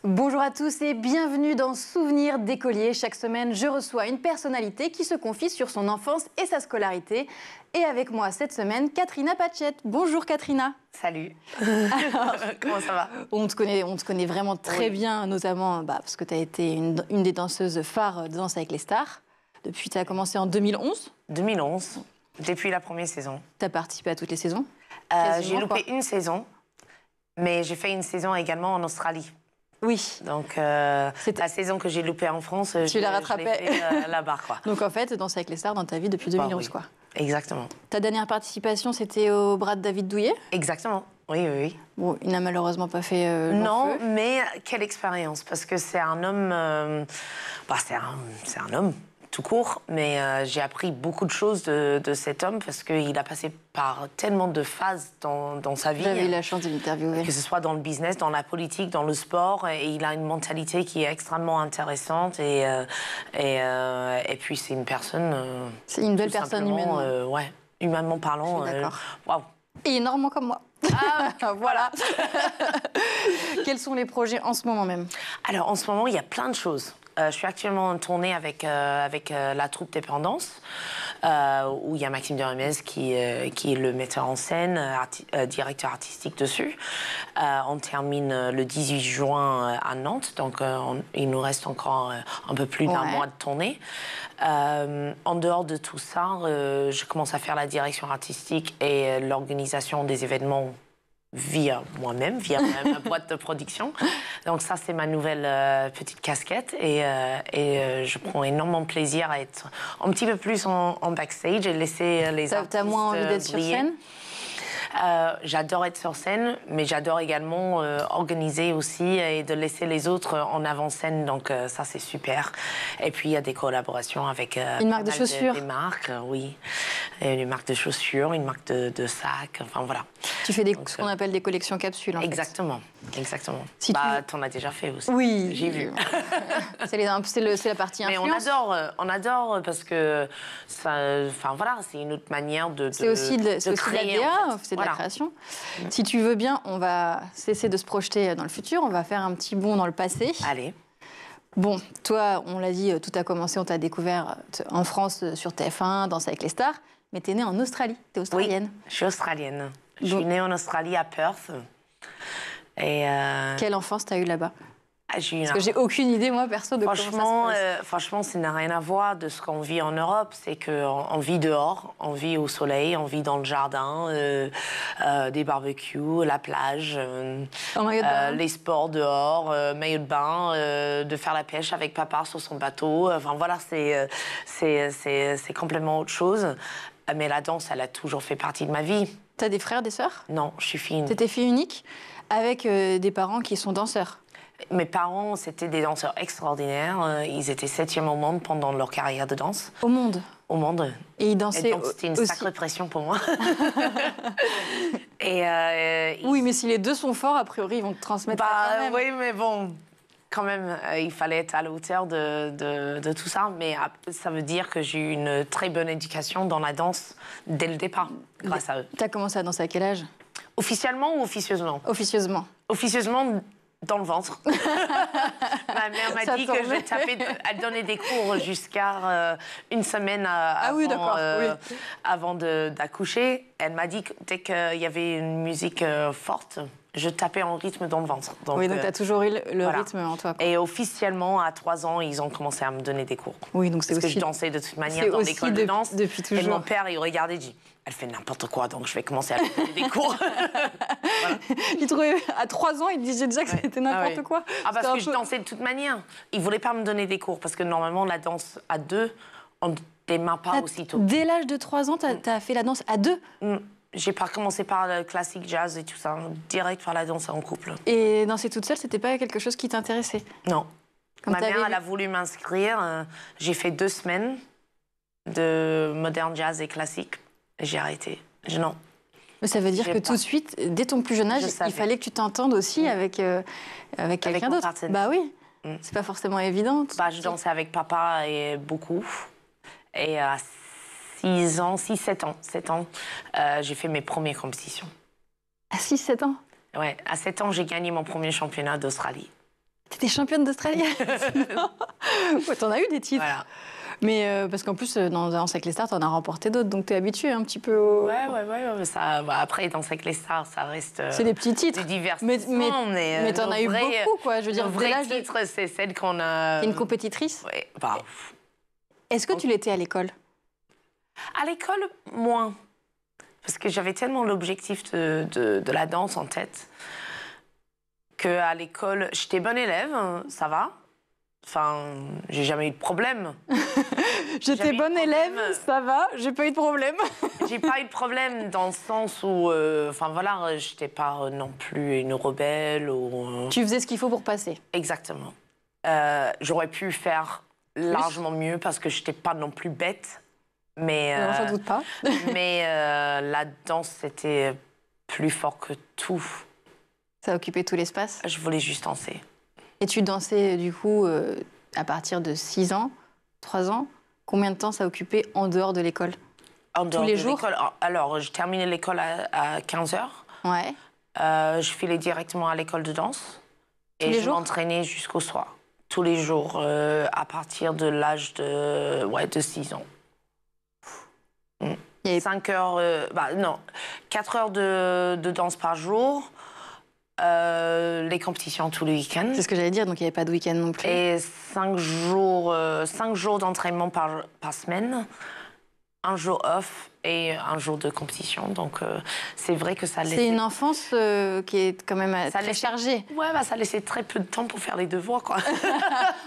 Bonjour à tous et bienvenue dans Souvenirs d'écolier. Chaque semaine, je reçois une personnalité qui se confie sur son enfance et sa scolarité. Et avec moi cette semaine, Katrina Patchett. Bonjour Katrina. Salut. Alors, comment ça va? On te connaît vraiment très bien, notamment parce que tu as été une des danseuses phares de Danse avec les stars. Depuis, tu as commencé en 2011. 2011, depuis la première saison. Tu as participé à toutes les saisons? J'ai loupé une saison, mais j'ai fait une saison également en Australie. Oui. Donc, la saison que j'ai loupée en France, tu l'as rattrapée là-bas, quoi. Donc, en fait, Danse avec les stars dans ta vie depuis 2011, oui. quoi. Exactement. Ta dernière participation, c'était au bras de David Douillet? Exactement. Oui. Bon, il n'a malheureusement pas fait non, mais quelle expérience, parce que c'est un homme... c'est un homme, tout court, mais j'ai appris beaucoup de choses de cet homme, parce qu'il a passé par tellement de phases dans sa vie. J'avais eu la chance de l'interviewer. Que ce soit dans le business, dans la politique, dans le sport, et il a une mentalité qui est extrêmement intéressante, et puis c'est une personne... c'est une belle personne humainement. Ouais, humainement parlant. D'accord. Waouh. Et énormément comme moi. Ah, voilà. Quels sont les projets en ce moment même? Alors, en ce moment, il y a plein de choses. Je suis actuellement en tournée avec la troupe Dépendance, où il y a Maxime de Remez qui est le metteur en scène, directeur artistique dessus. On termine le 18 juin à Nantes, donc il nous reste encore un peu plus d'un mois de tournée. En dehors de tout ça, je commence à faire la direction artistique et l'organisation des événements via moi-même, via ma boîte de production. Donc ça, c'est ma nouvelle petite casquette. Et je prends énormément plaisir à être un petit peu plus en backstage et laisser les artistes T'as moins envie d'être sur scène? J'adore être sur scène, mais j'adore également organiser aussi et de laisser les autres en avant-scène. Donc ça, c'est super. Et puis, il y a des collaborations avec... une marque de chaussures? Des marques, oui. Une marque de chaussures, une marque de sacs, enfin voilà. Tu fais ce qu'on appelle des collections capsules, en exactement, fait. Exactement. Si t'en as déjà fait aussi. Oui. J'ai vu. c'est la partie influence. Mais on adore parce que c'est une autre manière de c'est aussi de créer, la DA, en fait. c'est de la création. Si tu veux bien, on va cesser de se projeter dans le futur, on va faire un petit bond dans le passé. Allez. Bon, toi, on l'a dit, tout a commencé, on t'a découvert en France sur TF1, Danse avec les stars, mais t'es née en Australie, t'es australienne. Oui, je suis australienne. Je suis née en Australie, à Perth. Et quelle enfance t'as eu là-bas? Parce que j'ai aucune idée, moi, perso, de comment ça se passe. Franchement, ça n'a rien à voir de ce qu'on vit en Europe. C'est qu'on vit dehors, on vit au soleil, on vit dans le jardin, des barbecues, la plage, les sports dehors, maillot de bain, de faire la pêche avec papa sur son bateau. Enfin, voilà, c'est complètement autre chose. Mais la danse, elle a toujours fait partie de ma vie. T'as des frères, des sœurs? Non, je suis fille unique. T'étais fille unique avec des parents qui sont danseurs? Mes parents, c'était des danseurs extraordinaires. Ils étaient 7e au monde pendant leur carrière de danse. Au monde? Au monde. Et ils dansaient donc, c'était une sacrée pression pour moi. Oui, mais si les deux sont forts, a priori, ils vont te transmettre quand même. Oui, mais bon, quand même, il fallait être à la hauteur de tout ça. Mais ça veut dire que j'ai eu une très bonne éducation dans la danse dès le départ, grâce à eux. T'as commencé à danser à quel âge? Officiellement ou officieusement? Officieusement. Officieusement, dans le ventre. Ma mère m'a dit que elle donnait des cours jusqu'à une semaine avant d'accoucher. Elle m'a dit que dès qu'il y avait une musique forte, je tapais en rythme dans le ventre. Donc, oui, donc tu as toujours eu le rythme en toi. Et officiellement, à 3 ans, ils ont commencé à me donner des cours. Oui, donc c'est aussi... Parce que je dansais de toute manière dans l'école de danse. Depuis toujours. Et mon père, il regardait et dit, elle fait n'importe quoi, donc je vais commencer à lui donner des cours. Voilà. Il trouvait, à 3 ans, il disait déjà que c'était n'importe quoi. Parce que je dansais de toute manière. Il ne voulait pas me donner des cours, parce que normalement, la danse à 2, on ne démarre pas aussitôt. Dès l'âge de 3 ans, tu as fait la danse à 2? J'ai pas commencé par le classique jazz et tout ça, direct par la danse en couple. Et danser toute seule, c'était pas quelque chose qui t'intéressait? Non. Ma mère, elle a voulu m'inscrire. J'ai fait 2 semaines de moderne jazz et classique. J'ai arrêté. Non. Mais ça veut dire que tout de suite, dès ton plus jeune âge, il fallait que tu t'entendes aussi avec quelqu'un d'autre. Bah oui. C'est pas forcément évident. Je dansais avec papa et beaucoup. Et à 7 ans, j'ai fait mes premières compétitions. À 6-7 ans? Ouais, à 7 ans, j'ai gagné mon premier championnat d'Australie. T'étais championne d'Australie. Ouais, t'en as eu des titres. Voilà. Mais parce qu'en plus, dans Danse avec les stars, t'en as remporté d'autres, donc t'es habituée un petit peu au... Ouais. Ça, après, Danse avec les stars, ça reste... C'est des petits titres. Du divertissement, mais t'en as eu beaucoup, quoi. Je veux dire, le vrai titre, c'est celle qu'on a... T'es une compétitrice. Ouais, bah... Est-ce que tu l'étais à l'école? À l'école, moins. Parce que j'avais tellement l'objectif de la danse en tête qu'à l'école, j'étais bonne élève, ça va. Enfin, j'ai jamais eu de problème. J'étais bonne élève, ça va, j'ai pas eu de problème. J'ai pas eu de problème dans le sens où, enfin voilà, j'étais pas non plus une rebelle ou... Tu faisais ce qu'il faut pour passer. Exactement. J'aurais pu faire largement mieux parce que j'étais pas non plus bête. Mais non, j'en doute pas. mais la danse, c'était plus fort que tout. Ça occupait tout l'espace. Je voulais juste danser. Et tu dansais, du coup, à partir de 6 ans, 3 ans. Combien de temps ça occupait en dehors de l'école? En dehors tous les de jours? Alors, je terminais l'école à 15 h. Ouais. Je filais directement à l'école de danse. Tous les je jours? m'entraînais jusqu'au soir. Tous les jours, à partir de l'âge de 6 ans. 5 heures, non, 4 heures de danse par jour, les compétitions tous les week-ends. C'est ce que j'allais dire, donc il n'y avait pas de week-end non plus. Et 5 jours d'entraînement par semaine, un jour off et un jour de compétition. Donc c'est vrai que ça laissait... C'est une enfance qui est quand même très chargée. Ouais, ça laissait très peu de temps pour faire les devoirs, quoi.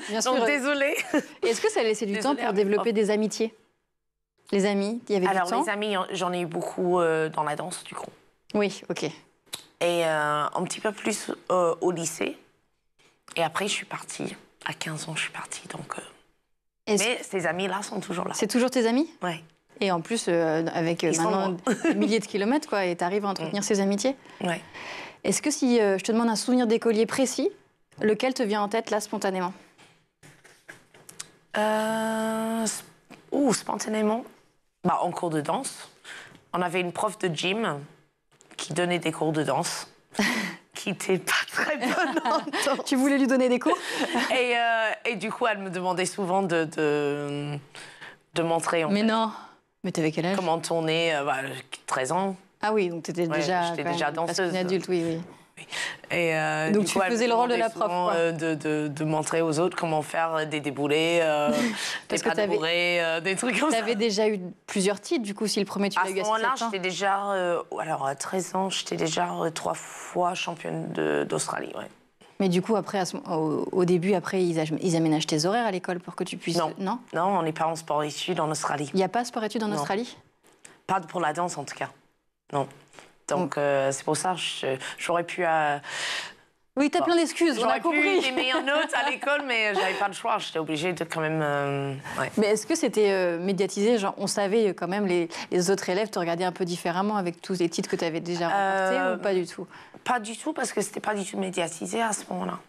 Bien sûr. Donc désolée. Est-ce que ça laissait du temps pour développer des amitiés? Les amis, il y avait du temps? Alors, les amis, j'en ai eu beaucoup dans la danse, du coup. Oui, ok. Et un petit peu plus au lycée. Et après, je suis partie. À 15 ans, je suis partie, donc... Mais ces amis-là sont toujours là. C'est toujours tes amis? Oui. Et en plus, avec maintenant des milliers de kilomètres, quoi, et tu arrives à entretenir ces amitiés? Oui. Est-ce que si je te demande un souvenir d'écolier précis, lequel te vient en tête, là, spontanément? Spontanément, en cours de danse. On avait une prof de gym qui donnait des cours de danse, qui n'était pas très bonne en danse. Tu voulais lui donner des cours? Et du coup, elle me demandait souvent de montrer... Mais non. Mais t'avais quel âge? Comment tourner, 13 ans. Ah oui, donc t'étais déjà danseuse. Une adulte, oui. Et donc du tu coup, faisais le rôle de la prof, quoi. De montrer aux autres comment faire des déboulés, des pas de bourrées, des trucs comme ça. T'avais déjà eu plusieurs titres, du coup, si le premier tu l'as eu à 6 ans. À ce moment-là, j'étais déjà... alors, à 13 ans, j'étais déjà 3 fois championne d'Australie, ouais. Mais du coup, après, au début, après, ils aménagent tes horaires à l'école pour que tu puisses... Non, on n'est pas en sport-études en Australie. Il n'y a pas sport-études en Australie? Pas pour la danse, en tout cas. Non. Donc, c'est pour ça que j'aurais pu... Oui, t'as plein d'excuses, on a compris. J'aurais pu des meilleures notes à l'école, mais j'avais pas le choix. J'étais obligée de quand même... Ouais. Mais est-ce que c'était médiatisé? Genre, on savait quand même, les autres élèves te regardaient un peu différemment avec tous les titres que tu avais déjà remportés ou pas du tout? Pas du tout, parce que c'était pas du tout médiatisé à ce moment-là.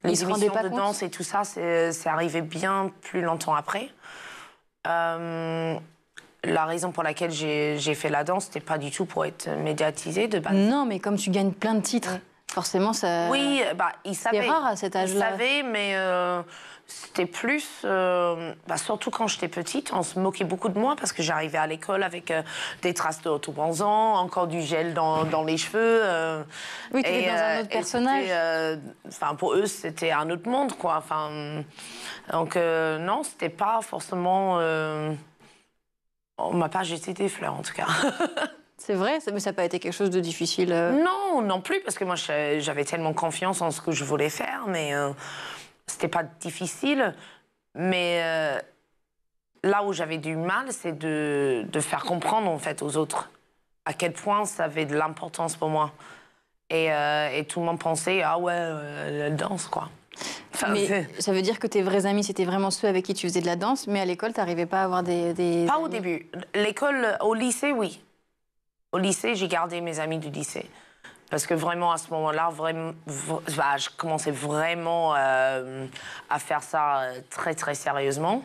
Les émissions de danse et tout ça, c'est arrivé bien plus longtemps après. La raison pour laquelle j'ai fait la danse, c'était pas du tout pour être médiatisée de base. Non, mais comme tu gagnes plein de titres, forcément ça... Oui, ils savaient. C'est rare à cet âge-là. Ils savaient, mais c'était plus... surtout quand j'étais petite, on se moquait beaucoup de moi parce que j'arrivais à l'école avec des traces de autobronzant, encore du gel dans les cheveux. Oui, tu étais dans un autre personnage. Pour eux, c'était un autre monde, quoi. Donc, non, c'était pas forcément... on m'a pas jeté des fleurs, en tout cas. C'est vrai, mais ça n'a pas été quelque chose de difficile? Non, non plus, parce que moi, j'avais tellement confiance en ce que je voulais faire, mais c'était pas difficile. Mais là où j'avais du mal, c'est de faire comprendre, en fait, aux autres à quel point ça avait de l'importance pour moi. Et tout le monde pensait, ah ouais, elle danse, quoi. Mais ça veut dire que tes vrais amis, c'était vraiment ceux avec qui tu faisais de la danse, mais à l'école, tu n'arrivais pas à avoir des Pas amis. au début. L'école, au lycée, oui. Au lycée, j'ai gardé mes amis du lycée. Parce que vraiment, à ce moment-là, je commençais vraiment à faire ça très, très sérieusement.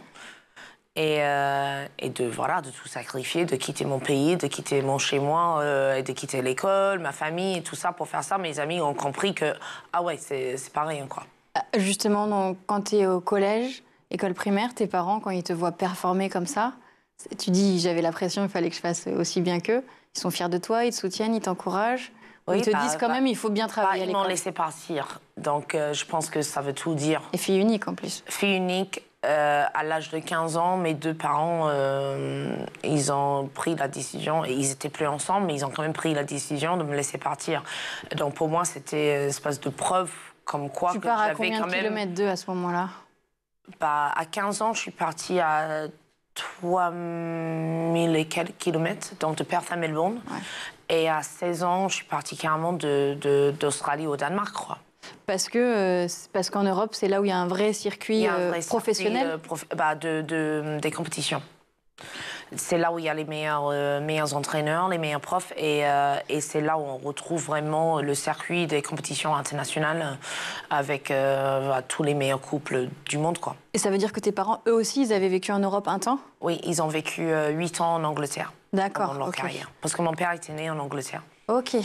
Et de tout sacrifier, de quitter mon pays, de quitter mon chez-moi, et de quitter l'école, ma famille et tout ça pour faire ça. Mes amis ont compris que, ah ouais, c'est pareil, quoi. Justement, donc, quand tu es au collège, école primaire, tes parents, quand ils te voient performer comme ça, tu dis j'avais la pression, il fallait que je fasse aussi bien qu'eux. Ils sont fiers de toi, ils te soutiennent, ils t'encouragent. Oui, Ils te disent quand même il faut bien travailler à ils m'ont l'école. laissé partir. Donc, je pense que ça veut tout dire. Et fille unique en plus. Fille unique, à l'âge de 15 ans, mes deux parents, ils ont pris la décision, et ils n'étaient plus ensemble, mais ils ont quand même pris la décision de me laisser partir. Donc, pour moi, c'était une espèce de preuve comme quoi Tu que pars à j'avais combien quand de même... kilomètres d'eux à ce moment-là? À 15 ans, je suis partie à 3000 et quelques kilomètres, donc de Perth à Melbourne. Ouais. Et à 16 ans, je suis partie carrément d'Australie au Danemark, je crois. Parce qu'en Europe, c'est là où il y a un vrai circuit professionnel des compétitions. C'est là où il y a les meilleurs entraîneurs, les meilleurs profs, et c'est là où on retrouve vraiment le circuit des compétitions internationales avec tous les meilleurs couples du monde, quoi. Et ça veut dire que tes parents, eux aussi, ils avaient vécu en Europe un temps? Oui, ils ont vécu 8 ans en Angleterre. D'accord. Pendant leur carrière. Parce que mon père était né en Angleterre. Ok.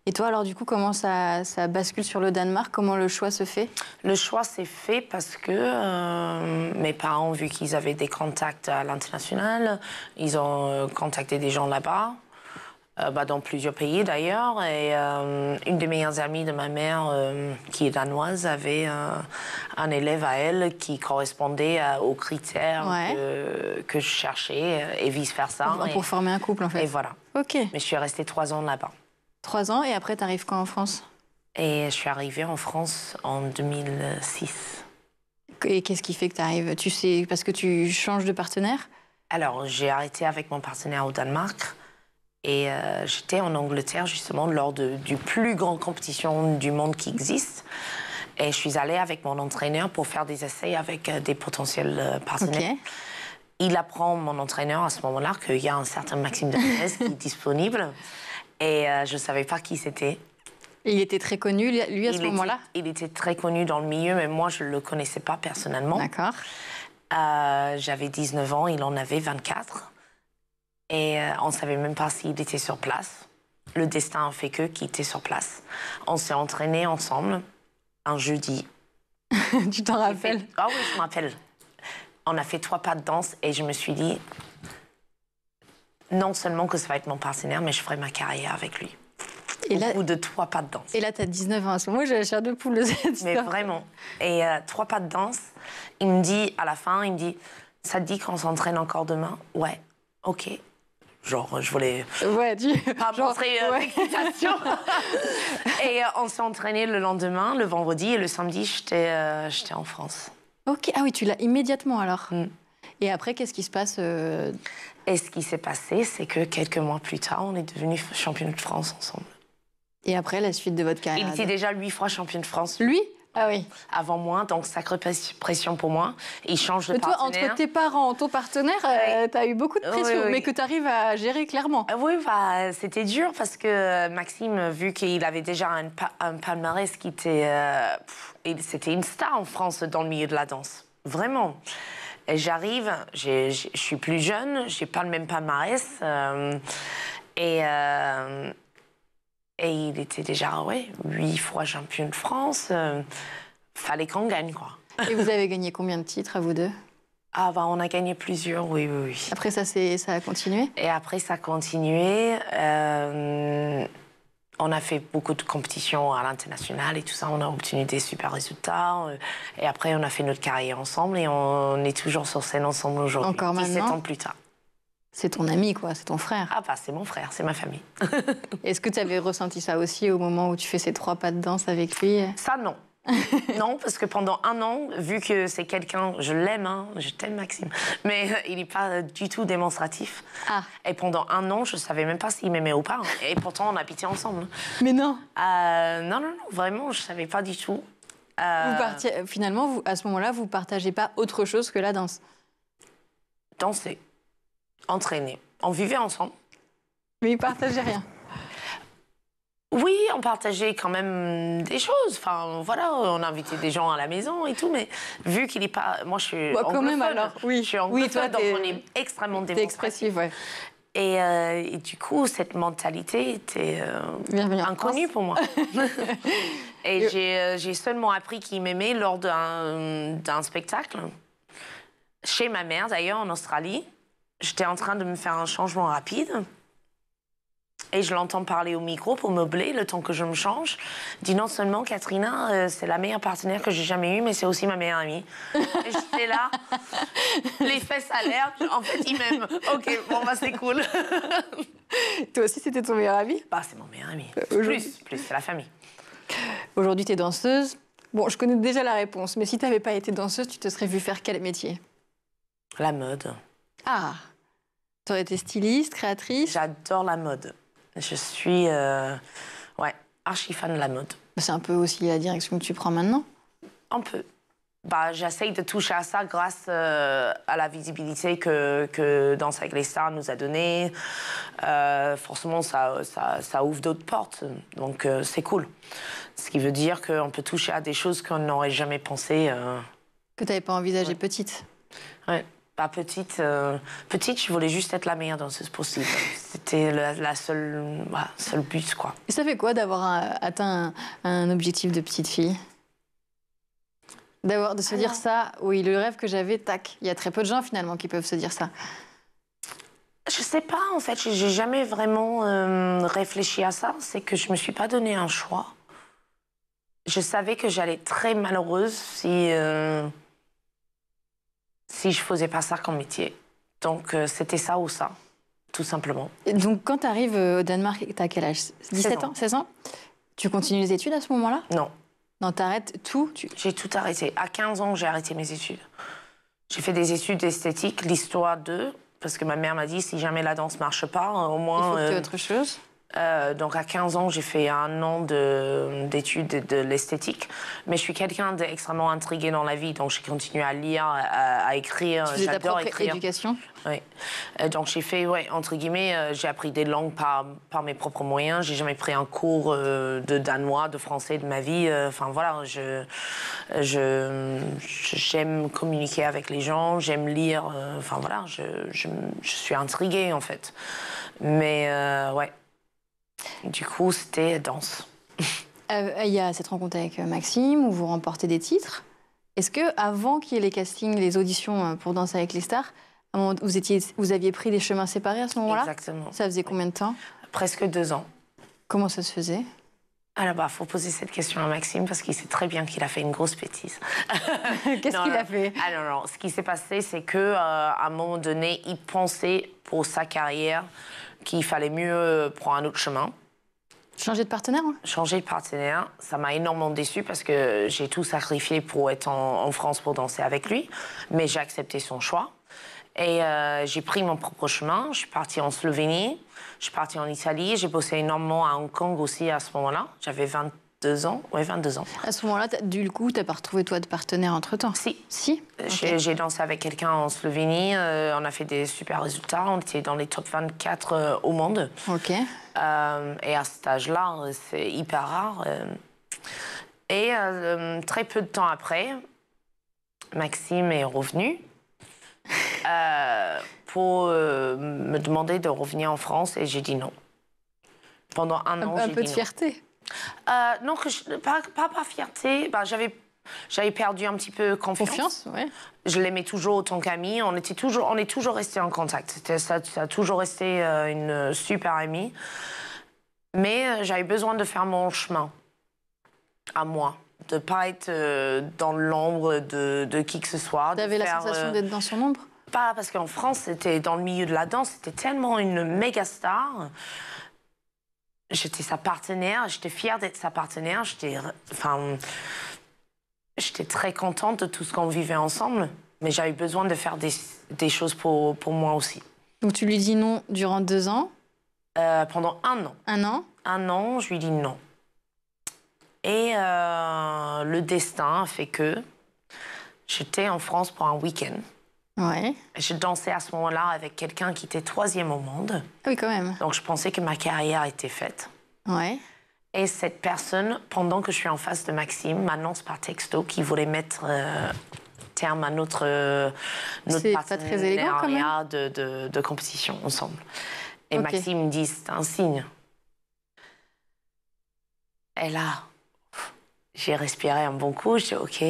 Et toi, alors, du coup, comment ça bascule sur le Danemark? Comment le choix se fait? Le choix s'est fait parce que mes parents, vu qu'ils avaient des contacts à l'international, ils ont contacté des gens là-bas, dans plusieurs pays d'ailleurs. Et une des meilleures amies de ma mère, qui est danoise, avait un élève à elle qui correspondait aux critères que je cherchais et vice-versa. Pour former un couple, en fait. Et voilà. Ok. Mais je suis restée 3 ans là-bas. 3 ans, et après, t'arrives quand en France? Et je suis arrivée en France en 2006. Et qu'est-ce qui fait que t'arrives? Tu sais, parce que tu changes de partenaire? Alors, j'ai arrêté avec mon partenaire au Danemark. Et j'étais en Angleterre, justement, lors du plus grand compétition du monde qui existe. Et je suis allée avec mon entraîneur pour faire des essais avec des potentiels partenaires. Okay. Il apprend, mon entraîneur, à ce moment-là, qu'il y a un certain Maxime Dernez qui est disponible. Et je ne savais pas qui c'était. Il était très connu, lui, à ce moment-là? Il était très connu dans le milieu, mais moi, je ne le connaissais pas personnellement. D'accord. J'avais 19 ans, il en avait 24. Et on ne savait même pas s'il était sur place. Le destin a fait qu'il était sur place. On s'est entraînés ensemble un jeudi. Tu t'en rappelles? Ah oui, je me rappelle. On a fait 3 pas de danse et je me suis dit, non seulement que ça va être mon partenaire, mais je ferai ma carrière avec lui. Et au bout de 3 pas de danse. Et là, tu as 19 ans. À ce moment, j'ai la chair de poule de cette histoire. Mais vraiment. Et 3 pas de danse, il me dit, à la fin, il me dit, ça te dit qu'on s'entraîne encore demain? Ouais, ok. Genre, je voulais pas montrer l'excitation. Et on s'est entraîné le lendemain, le vendredi, et le samedi, j'étais en France. Ok, ah oui, tu l'as immédiatement alors. Et après, qu'est-ce qui se passe Et ce qui s'est passé, c'est que quelques mois plus tard, on est devenus championnes de France ensemble. Et après, la suite de votre carrière? Il était déjà 8 fois champion de France. Lui? Ah oui. Avant moi, donc sacrée pression pour moi. Il change de partenaire. Toi, entre tes parents, ton partenaire, tu as eu beaucoup de pression, mais que tu arrives à gérer clairement. Oui, c'était dur parce que Maxime, vu qu'il avait déjà un palmarès qui était... c'était une star en France dans le milieu de la danse. Vraiment. Et j'arrive, je suis plus jeune, j'ai pas le même palmarès. Et il était déjà, 8 fois champion de France. Fallait qu'on gagne, quoi. Et vous avez gagné combien de titres, à vous deux? On a gagné plusieurs, oui. Après, ça a continué? Et après, ça a continué. On a fait beaucoup de compétitions à l'international et tout ça. On a obtenu des super résultats. Et après, on a fait notre carrière ensemble et on est toujours sur scène ensemble aujourd'hui. Encore maintenant? 17 ans plus tard. C'est ton ami, quoi, c'est ton frère. C'est mon frère, c'est ma famille. Est-ce que tu avais ressenti ça aussi au moment où tu fais ces 3 pas de danse avec lui? Ça, non. Non, parce que pendant 1 an, vu que c'est quelqu'un, je l'aime, je t'aime Maxime, mais il n'est pas du tout démonstratif. Et pendant 1 an, je ne savais même pas s'il m'aimait ou pas. Et pourtant, on habitait ensemble. Mais non. Non, vraiment, je ne savais pas du tout. Finalement, à ce moment-là, vous ne partagez pas autre chose que la danse? Danser. Entraîner. On vivait ensemble. Mais ils partageaient rien? Oui, on partageait quand même des choses. Enfin, voilà, on invitait des gens à la maison et tout, mais vu qu'il n'est pas... Moi, je suis anglophone. Quand même, alors, oui. Je suis anglophone, donc on est extrêmement démonstratif. Expressif, ouais. Et du coup, cette mentalité était inconnue pour moi. Et j'ai seulement appris qu'il m'aimait lors d'un spectacle. Chez ma mère, d'ailleurs, en Australie. J'étais en train de me faire un changement rapide. Et je l'entends parler au micro pour meubler le temps que je me change. Il dit non seulement, Katrina, c'est la meilleure partenaire que j'ai jamais eue, mais c'est aussi ma meilleure amie. Et j'étais là, les fesses à l'air. En fait, il m'aime. Ok, bon, bah c'est cool. Toi aussi, c'était ton meilleur ami? Bah, c'est mon meilleur ami. Plus, c'est la famille. Aujourd'hui, tu es danseuse. Bon, je connais déjà la réponse, mais si tu n'avais pas été danseuse, tu te serais vue faire quel métier? La mode. Ah, tu aurais été styliste, créatrice? J'adore la mode. Je suis archi fan de la mode. C'est un peu aussi la direction que tu prends maintenant? Un peu. Bah, j'essaye de toucher à ça grâce à la visibilité que Danse avec les stars nous a donnée. Forcément, ça ouvre d'autres portes. Donc, c'est cool. Ce qui veut dire qu'on peut toucher à des choses qu'on n'aurait jamais pensé. Que tu n'avais pas envisagé petite? Ouais. Pas petite, je voulais juste être la meilleure danseuse possible. C'était la seule but, quoi. Et ça fait quoi d'avoir atteint un objectif de petite fille? De se dire ça, oui, le rêve que j'avais, tac. Il y a très peu de gens, finalement, qui peuvent se dire ça. Je sais pas, en fait. J'ai jamais vraiment réfléchi à ça. C'est que je me suis pas donné un choix. Je savais que j'allais être très malheureuse si je faisais pas ça comme métier. Donc, c'était ça ou ça, tout simplement. Et donc, quand tu arrives au Danemark, tu as quel âge? 17 ans? 16 ans? Tu continues les études à ce moment-là? Non. Non, t'arrêtes tout? J'ai tout arrêté. À 15 ans, j'ai arrêté mes études. J'ai fait des études d'esthétique, l'histoire d'eux, parce que ma mère m'a dit, si jamais la danse marche pas, au moins... Il faut que tu aies autre chose. Donc à 15 ans, j'ai fait 1 an d'études de l'esthétique. Mais je suis quelqu'un d'extrêmement intrigué dans la vie, donc j'ai continué à lire, à écrire. Tu faisais ta propre éducation? Oui. Donc j'ai fait, entre guillemets, j'ai appris des langues par mes propres moyens. J'ai jamais pris un cours de danois, de français de ma vie. Enfin voilà, j'aime communiquer avec les gens, j'aime lire. Enfin voilà, je suis intriguée en fait. Mais ouais. Du coup, c'était danse. Il y a cette rencontre avec Maxime où vous remportez des titres. Est-ce que avant qu'il y ait les castings, les auditions pour Danser avec les stars, vous aviez pris des chemins séparés à ce moment-là? Exactement. Ça faisait combien de temps? Presque 2 ans. Comment ça se faisait? Alors, faut poser cette question à Maxime parce qu'il sait très bien qu'il a fait une grosse bêtise. Qu'est-ce qu'il a fait? Ah non. Ce qui s'est passé, c'est qu'à un moment donné, il pensait pour sa carrière qu'il fallait mieux prendre un autre chemin. Changer de partenaire? Changer de partenaire, ça m'a énormément déçue parce que j'ai tout sacrifié pour être en France pour danser avec lui. Mais j'ai accepté son choix. Et j'ai pris mon propre chemin. Je suis partie en Slovénie, je suis partie en Italie. J'ai bossé énormément à Hong Kong aussi à ce moment-là. J'avais 22 ans. Ouais, 22 ans. À ce moment-là, du coup, tu n'as pas retrouvé toi de partenaire entre-temps? Si. Okay. J'ai dansé avec quelqu'un en Slovénie. On a fait des super résultats. On était dans les top 24 au monde. Ok. Et à cet âge-là, c'est hyper rare. Et très peu de temps après, Maxime est revenu pour me demander de revenir en France et j'ai dit non. Pendant un an, j'ai dit non. Un peu de fierté? Non, pas fierté. Bah, j'avais perdu un petit peu confiance. Ouais. Je l'aimais toujours autant qu'ami. On est toujours restés en contact. Ça a toujours resté une super amie. Mais j'avais besoin de faire mon chemin à moi. De ne pas être dans l'ombre de qui que ce soit. Tu avais la sensation d'être dans son ombre? Pas parce qu'en France, c'était dans le milieu de la danse, c'était tellement une méga star. J'étais sa partenaire, j'étais fière d'être sa partenaire. J'étais très contente de tout ce qu'on vivait ensemble, mais j'avais besoin de faire des choses pour moi aussi. Donc tu lui dis non durant 2 ans? Pendant 1 an. 1 an? 1 an, je lui dis non. Et le destin a fait que j'étais en France pour un week-end. Ouais. Je dansais à ce moment-là avec quelqu'un qui était 3e au monde. Oui, quand même. Donc je pensais que ma carrière était faite. Ouais. Et cette personne, pendant que je suis en face de Maxime, m'annonce par texto qu'il voulait mettre terme à notre partenariat de compétition ensemble. Et okay. Maxime me dit, c'est un signe. Et là, J'ai respiré un bon coup, j'ai dit OK,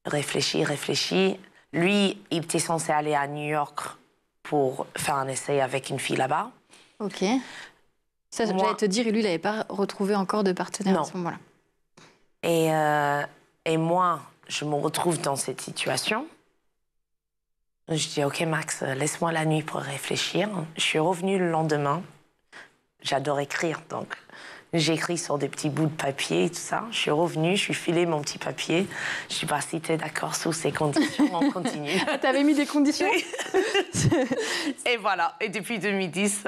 réfléchis. Lui, il était censé aller à New York pour faire un essai avec une fille là-bas. Ok. Ça, j'allais te dire, lui, il n'avait pas retrouvé encore de partenaire à ce moment-là. Et moi, je me retrouve dans cette situation. Je dis, OK, Max, laisse-moi la nuit pour réfléchir. Je suis revenue le lendemain. J'adore écrire, donc j'ai écrit sur des petits bouts de papier et tout ça. Je suis revenue, je suis filé mon petit papier. Je suis pas si t'es d'accord sous ces conditions, on continue. T'avais mis des conditions? Et voilà, et depuis 2010...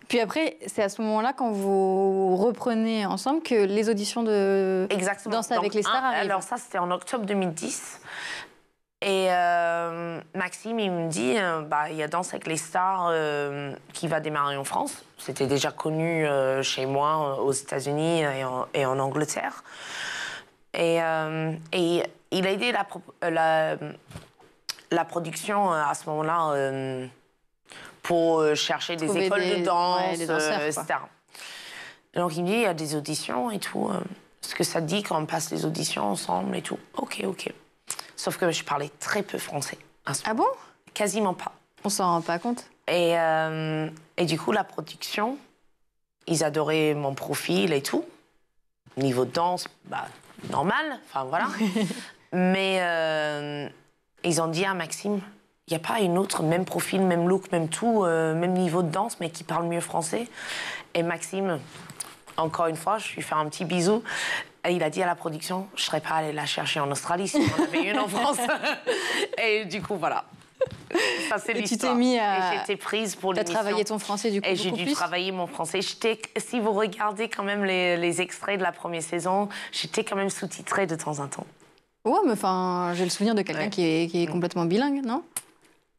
Puis après, c'est à ce moment-là, quand vous reprenez ensemble, que les auditions de Danse avec les stars arrivent. Alors ça, c'était en octobre 2010. Et Maxime, il me dit, il y a Danse avec les stars qui va démarrer en France. C'était déjà connu chez moi, aux États-Unis et en Angleterre. Et il a aidé la production à ce moment-là pour chercher des écoles de danse, etc. Donc il me dit, il y a des auditions et tout. Est-ce que ça te dit qu'on passe les auditions ensemble et tout? OK. Sauf que je parlais très peu français. Ah bon? Quasiment pas. On s'en rend pas compte. Et du coup, la production, ils adoraient mon profil et tout. Niveau de danse, normal, enfin voilà. Mais ils ont dit à Maxime, il n'y a pas une autre, même profil, même look, même tout, même niveau de danse, mais qui parle mieux français. Et Maxime, encore une fois, je lui fais un petit bisou. Et il a dit à la production, je ne serais pas allée la chercher en Australie si on en avait une en France. Et du coup, voilà. Ça, c'est l'histoire. Tu t'es mis à... Et j'étais prise pour l'émission. Tu as travaillé ton français, du coup, et j'ai dû travailler mon français. Si vous regardez quand même les extraits de la première saison, j'étais quand même sous-titrée de temps en temps. Ouais, mais enfin, j'ai le souvenir de quelqu'un qui est complètement bilingue, non?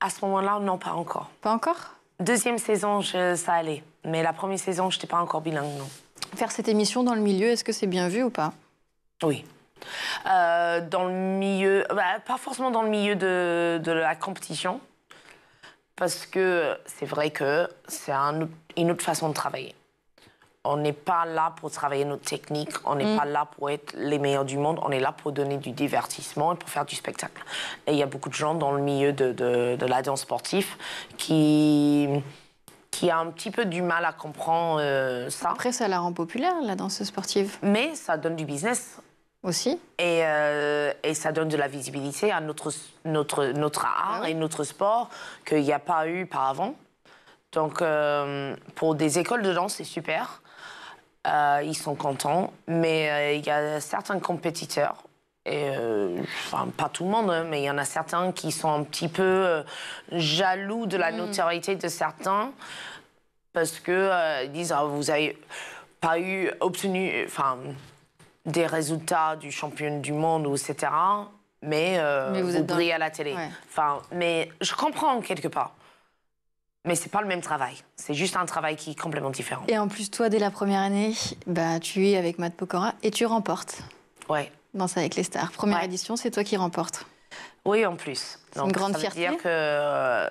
À ce moment-là, non, pas encore. Pas encore? Deuxième saison, ça allait. Mais la première saison, je n'étais pas encore bilingue, non. Faire cette émission dans le milieu, est-ce que c'est bien vu ou pas? Oui. Dans le milieu... pas forcément dans le milieu de la compétition. Parce que c'est vrai que c'est une autre façon de travailler. On n'est pas là pour travailler notre technique, on n'est pas là pour être les meilleurs du monde, on est là pour donner du divertissement et pour faire du spectacle. Et il y a beaucoup de gens dans le milieu de la danse sportive qui a un petit peu du mal à comprendre ça. Après, ça la rend populaire, la danse sportive. Mais ça donne du business. Aussi. Et ça donne de la visibilité à notre art et notre sport qu'il n'y a pas eu par avant. Donc, pour des écoles de danse, c'est super. Ils sont contents. Mais il y a certains compétiteurs, enfin, pas tout le monde, hein, mais il y en a certains qui sont un petit peu jaloux de la notoriété de certains parce qu'ils disent vous n'avez pas obtenu des résultats du champion du monde, etc. Mais vous brillez à la télé. Ouais. Enfin, mais je comprends quelque part. Mais c'est pas le même travail. C'est juste un travail qui est complètement différent. Et en plus, toi, dès la première année, tu es avec Matt Pokora et tu remportes. Ouais. Danse avec les stars. Première édition, c'est toi qui remportes. Oui, en plus. C'est une grande fierté. Ça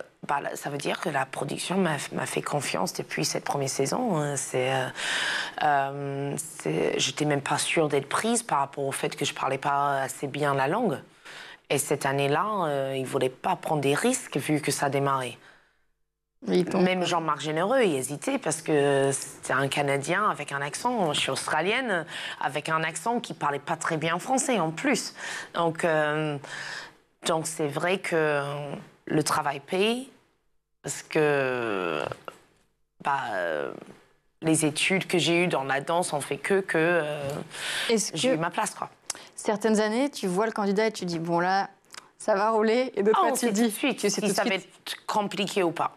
veut dire que la production m'a fait confiance depuis cette première saison. J'étais même pas sûre d'être prise par rapport au fait que je parlais pas assez bien la langue. Et cette année-là, ils voulaient pas prendre des risques vu que ça démarrait. Même Jean-Marc Généreux, il hésitait parce que c'était un Canadien avec un accent. Je suis australienne avec un accent qui parlait pas très bien français en plus. Donc c'est vrai que le travail paye parce que les études que j'ai eues dans la danse ont fait que j'ai eu ma place, quoi. Certaines années, tu vois le candidat et tu dis bon là, ça va rouler, et d'autres fois tu dis tout de suite si ça va être compliqué ou pas.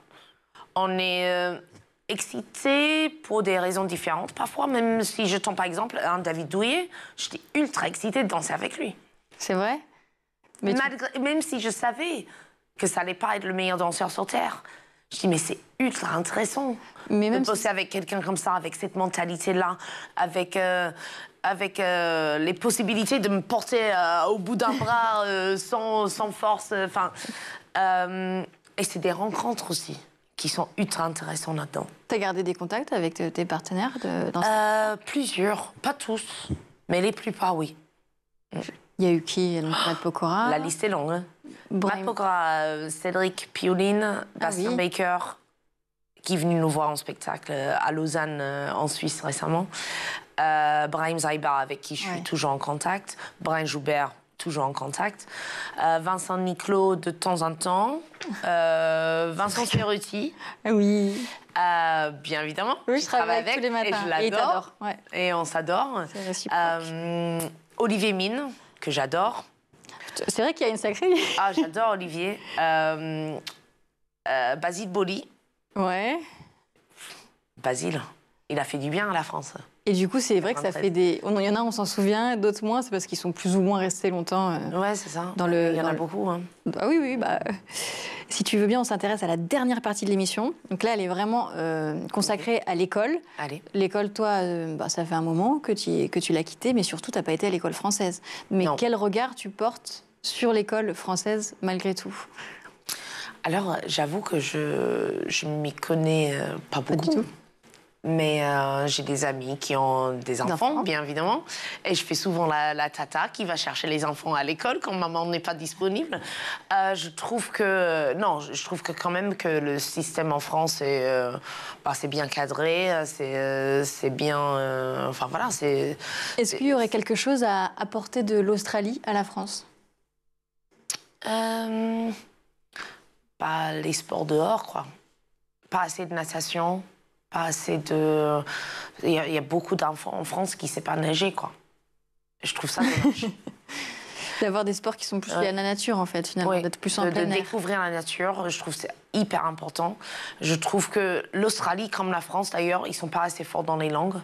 On est excité pour des raisons différentes. Parfois, même si je tends par exemple un David Douillet, j'étais ultra excitée de danser avec lui. C'est vrai? Mais même si je savais que ça allait pas être le meilleur danseur sur Terre, je dis mais c'est ultra intéressant de bosser avec quelqu'un comme ça, avec cette mentalité-là, avec les possibilités de me porter au bout d'un bras sans force. Et c'est des rencontres aussi qui sont ultra intéressants là-dedans. Tu as gardé des contacts avec tes partenaires de danse? Plusieurs, pas tous, mais les plupart, oui. Il y a eu qui? Donc, Matt Pokora. La liste est longue. Hein. Matt Pokora, Cédric Pioline, Bastien Baker, qui est venu nous voir en spectacle à Lausanne, en Suisse récemment. Brahim Zaibar, avec qui je suis toujours en contact. Brian Joubert, toujours en contact. Vincent Niclot, de temps en temps. Vincent Cerruti. Oui. Bien évidemment. Oui, je travaille avec tous les matins. Et je l'adore. Et on s'adore. C'est réciproque. Olivier Mine, que j'adore. C'est vrai qu'il y a une sacrée... Ah, j'adore Olivier. Basile Boli. Ouais. Basile, il a fait du bien à la France. Et du coup, c'est vrai que ça fait des... Il y en a, on s'en souvient, d'autres moins, c'est parce qu'ils sont plus ou moins restés longtemps. Ouais, c'est ça. Il y en a beaucoup. Hein. Ah oui, bah... Si tu veux bien, on s'intéresse à la dernière partie de l'émission. Donc là, elle est vraiment consacrée à l'école. Allez. L'école, toi, ça fait un moment que tu l'as quittée, mais surtout, tu n'as pas été à l'école française. Mais quel regard tu portes sur l'école française, malgré tout? Alors, j'avoue que je ne m'y connais pas beaucoup. Pas du tout. Mais j'ai des amis qui ont des enfants, bien évidemment. Et je fais souvent la tata qui va chercher les enfants à l'école quand maman n'est pas disponible. Je trouve que quand même que le système en France c'est bien cadré, c'est bien... enfin voilà, c'est... Est-ce qu'il y aurait quelque chose à apporter de l'Australie à la France? Pas les sports dehors, quoi. Pas assez de natation. Pas assez de... Il y a beaucoup d'enfants en France qui ne savent pas nager, quoi. Je trouve ça dommage. D'avoir des sports qui sont plus liés à la nature, en fait, finalement, d'être plus en plein air. De découvrir la nature, je trouve que c'est hyper important. Je trouve que l'Australie, comme la France d'ailleurs, ils ne sont pas assez forts dans les langues.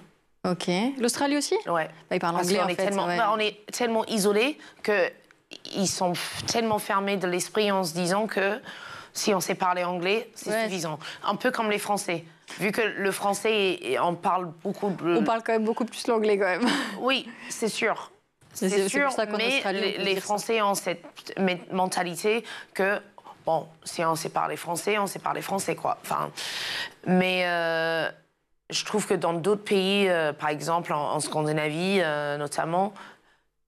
Ok. L'Australie aussi? Ouais. Bah, ils parlent anglais, en fait. On est tellement isolés qu'ils sont tellement fermés de l'esprit en se disant que si on sait parler anglais, c'est suffisant. Un peu comme les Français. Vu que le français, on parle beaucoup... On parle quand même beaucoup plus l'anglais, quand même. Oui, c'est sûr. C'est sûr, mais les Français ont cette mentalité que, bon, si on sait parler français, on sait parler français, quoi. Enfin, mais je trouve que dans d'autres pays, par exemple en Scandinavie notamment,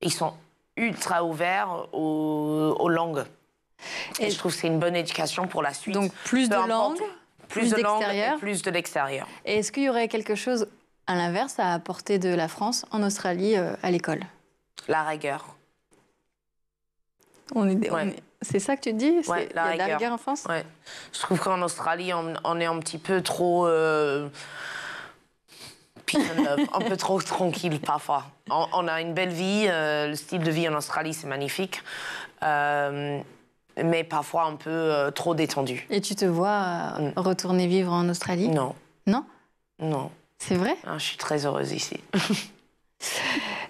ils sont ultra ouverts aux langues. Et je trouve que c'est une bonne éducation pour la suite. Donc plus de langues, plus de l'extérieur. Plus de l'extérieur. Et est-ce qu'il y aurait quelque chose, à l'inverse, à apporter de la France en Australie à l'école? La rigueur. C'est ça que tu te dis? Il y a de la rigueur en France? Ouais. Je trouve qu'en Australie, on est un petit peu trop... un peu trop tranquille parfois. On a une belle vie, le style de vie en Australie, c'est magnifique. Mais parfois un peu trop détendu. Et tu te vois retourner vivre en Australie? Non. Non? Non. C'est vrai? Je suis très heureuse ici.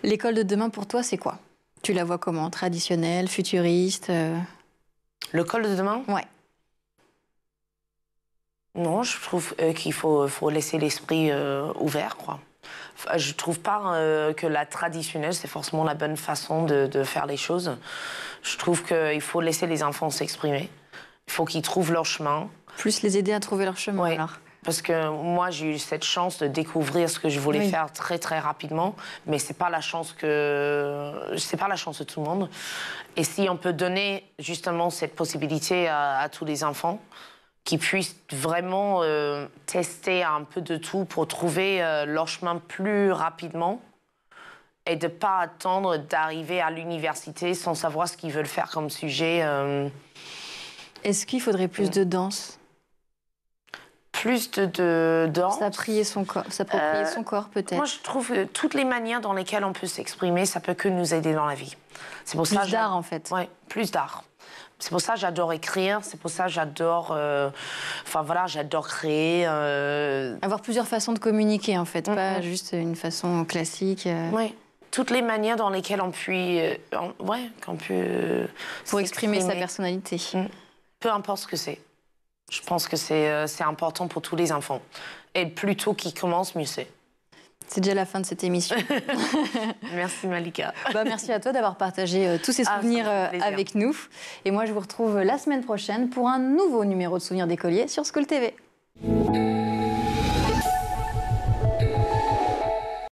L'école de demain, pour toi, c'est quoi? Tu la vois comment? Traditionnelle, futuriste? L'école de demain? Ouais. Non, je trouve qu'il faut laisser l'esprit ouvert, quoi. Je trouve pas que la traditionnelle, c'est forcément la bonne façon de faire les choses. Je trouve qu'il faut laisser les enfants s'exprimer. Il faut qu'ils trouvent leur chemin. Plus les aider à trouver leur chemin, alors. Parce que moi, j'ai eu cette chance de découvrir ce que je voulais faire très, très rapidement. Mais c'est pas la chance de tout le monde. Et si on peut donner justement cette possibilité à tous les enfants, qui puissent vraiment tester un peu de tout pour trouver leur chemin plus rapidement et de ne pas attendre d'arriver à l'université sans savoir ce qu'ils veulent faire comme sujet. Est-ce qu'il faudrait plus de danse? Plus de danse. S'approprier son corps, peut-être. Moi, je trouve que toutes les manières dans lesquelles on peut s'exprimer, ça peut que nous aider dans la vie. C'est pour plus d'art, en fait. Oui, plus d'art. C'est pour ça que j'adore écrire, c'est pour ça que j'adore... j'adore créer. Avoir plusieurs façons de communiquer, en fait, pas juste une façon classique. Oui, toutes les manières dans lesquelles on peut... pour exprimer sa personnalité. Peu importe ce que c'est. Je pense que c'est important pour tous les enfants. Et plus tôt qu'ils commencent, mieux c'est. C'est déjà la fin de cette émission. Merci Malika. Merci à toi d'avoir partagé tous ces souvenirs avec nous. Et moi, je vous retrouve la semaine prochaine pour un nouveau numéro de Souvenirs d'écoliers sur School TV.